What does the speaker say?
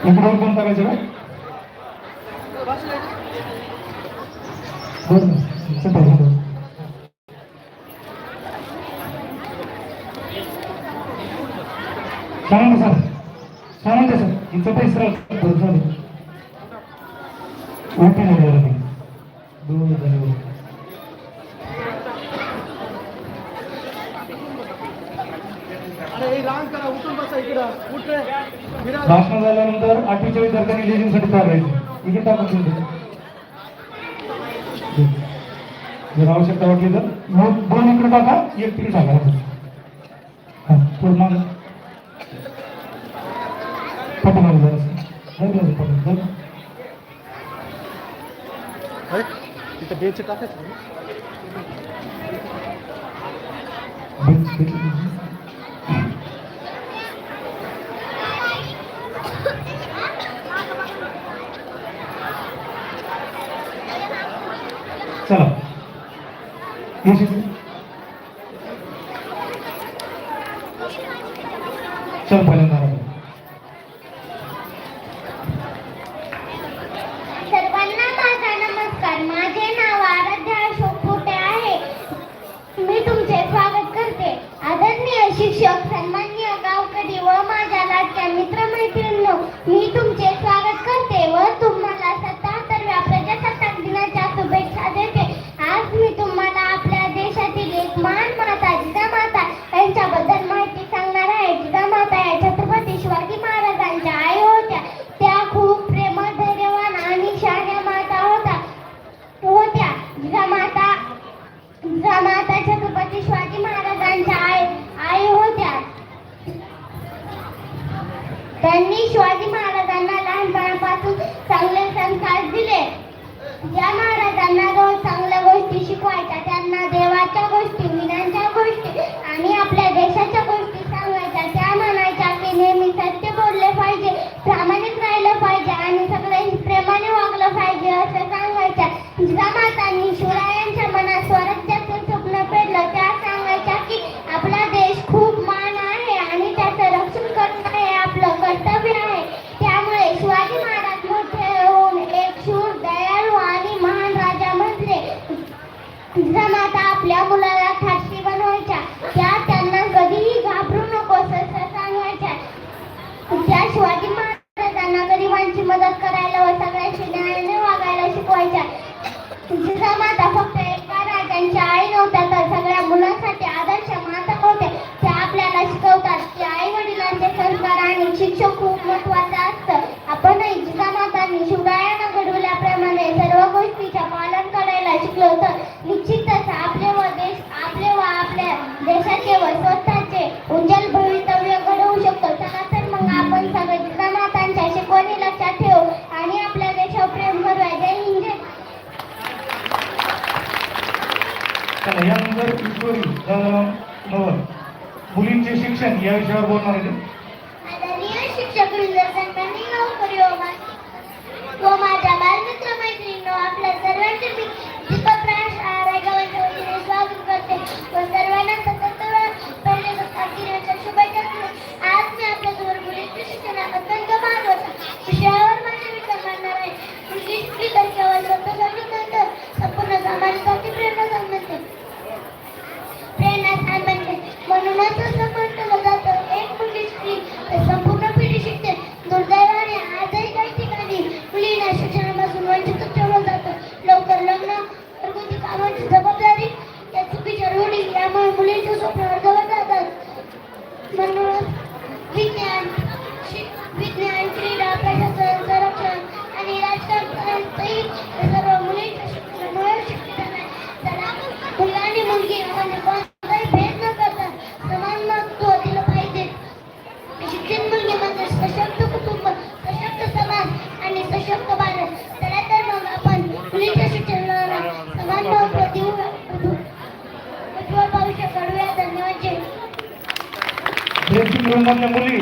इकडून कोण टाकायचं का? सांगा सर, सांगा सर, इथं पैसा ओके नाही भाषण झाल्यानंतर 8वीच्या विद्यार्थ्यांनी लेझिमसाठी तयार राहायचे. इकडे टाकून जर आवश्यकता वाटली तर दोन इकडे टाका, एक तिकडे टाका. पूर्ण तिथं बेंच टाकायचं. चला चल पहिल्यांदा सर्वांना माझा नमस्कार. माझे नाव आराध्या अशोक पोटे आहे. मी तुमचे स्वागत करते. आदरणीय शिक्षक, सन्माननीय गावकरी व माझ्या लाडक्या मित्रमैत्रिणींनो, मी तुमचे स्वागत करते व तुम्हाला 77व्या प्रजासत्ताक दिनाच्या शुभेच्छा देते. आज मी तुम्हाला आपल्या देशातील एक महान माता जिजामाता यांच्याबद्दल माहिती सांगणार आहे. जिजामाता या छत्रपती शिवाजी महाराजांच्या आई होत्या. त्या खूप प्रेमळ, धैर्यवान आणि शहाण्या माता होत्या. जिजामाता छत्रपती शिवाजी महाराजांच्या आई होत्या. त्यांनी शिवाजी महाराजांना लहानपणापासून चांगले संस्कार दिले. या महाराजांना रोज चांगल्या गोष्टी शिकवायच्या. त्यांना देवाच्या गोष्टी, विनाच्या गोष्टी आणि आपल्या देशाच्या गोष्टी सांगायच्या. त्या म्हणायच्या की नेहमी सत्य बोलले पाहिजे, प्रामाणिक राहिलं पाहिजे आणि सगळ्यांनी प्रेमाने वागलं पाहिजे असं सांगायच्या. जिजामातांनी शिवरायांच्या मनात स्वराज्याचं स्वप्न पेरलं. त्या सांगायच्या की आपला देश खूप महान आहे आणि त्याचं रक्षण करणं हे आपलं कर्तव्य आहे. त्यामुळे शिवाजी महाराज मोठे होऊन एक शूर, दयाळू आणि महान राजा बनले. जिजामाता आपल्या मुलाला खासगी बनवायच्या. त्या त्यांना कधीही घाबरू नकोस असं सांगायच्या. त्या शिवाजी महाराजांना गरिबांची मदत करायला व सगळ्यांशी न्यायाने वागायला शिकवायच्या. जिजामाता फक्त एका राजांच्या आई नव्हत्या तर सगळ्या मुलांसाठी आदर्श माता होत्या. त्या आपल्याला शिकवतात की आई वडिलांचे संस्कार आणि शिक्षण खूप महत्त्वाचं असतं. आपणही जिजामातांनी शिवरायांना घडवल्याप्रमाणे सर्व गोष्टीचे पालन करायला शिकलो तर निश्चितच आपले व आपल्या देशाचे व स्वतःचे उज्ज्वल भवितव्य घडवू शकतो. चला तर मग आपण सगळे जिजामातांच्या शिकवणी लक्षात ठेवू आणि आपल्या देशावर प्रेम करूया. जय हिंद. चला यानंतर ईश्वरी मुलींचे शिक्षण या विषयावर बोलणार आहे. आदरणीय शिक्षक सन्माननीय गावकरी व माझ्या बालमित्र मैत्रिणींनो, आपल्या सर्वांचे मी दीपप्रकाश रायगावांच्या वतीने स्वागत करते व सर्वांना 77व्या प्रजासत्ताक दिनाच्या शुभेच्छा देते. आज मी आपल्यासमोर मुलींच्या शिक्षणात अत्यंत महत्त्वाच्या विषयावर माझे विचार मांडणार आहे. मुलगी शिकली तर केवळ स्वतःसाठी नंतर संपूर्ण समाजासाठी प्रेरणा बनते. म्हणूनच असं म्हटलं जातं, एक मुलगी शिकली तर संपूर्ण पिढी शिकते. दुर्दैवाने आजही काही ठिकाणी मुलींना शिक्षणापासून वंचित ठेवलं जातं. लवकर लग्न, घरगुती कामाची जबाबदारी या चुकीच्या रूढी यामुळे मुलींच्या स्वप्न अर्धवट जातात. म्हणूनच विज्ञान, क्रीडा, प्रशासन, संरक्षण आणि राजकारणातही सर्व मुलींच्या शिक्षणामुळे शिक्षित आहे. चला, मुलगा आणि मुलगी म्हणजे कोणताही भेद न करता समान महत्त्व दिलं पाहिजे. शिक्षित मुलगी म्हणजे सशक्त कुटुंब, सशक्त समाज आणि सशक्त भारत. चला तर मग आपण मुलींच्या शिक्षणाला समान महत्त्व देऊ, उज्ज्वल भविष्य घडवूया. धन्यवाद. मुली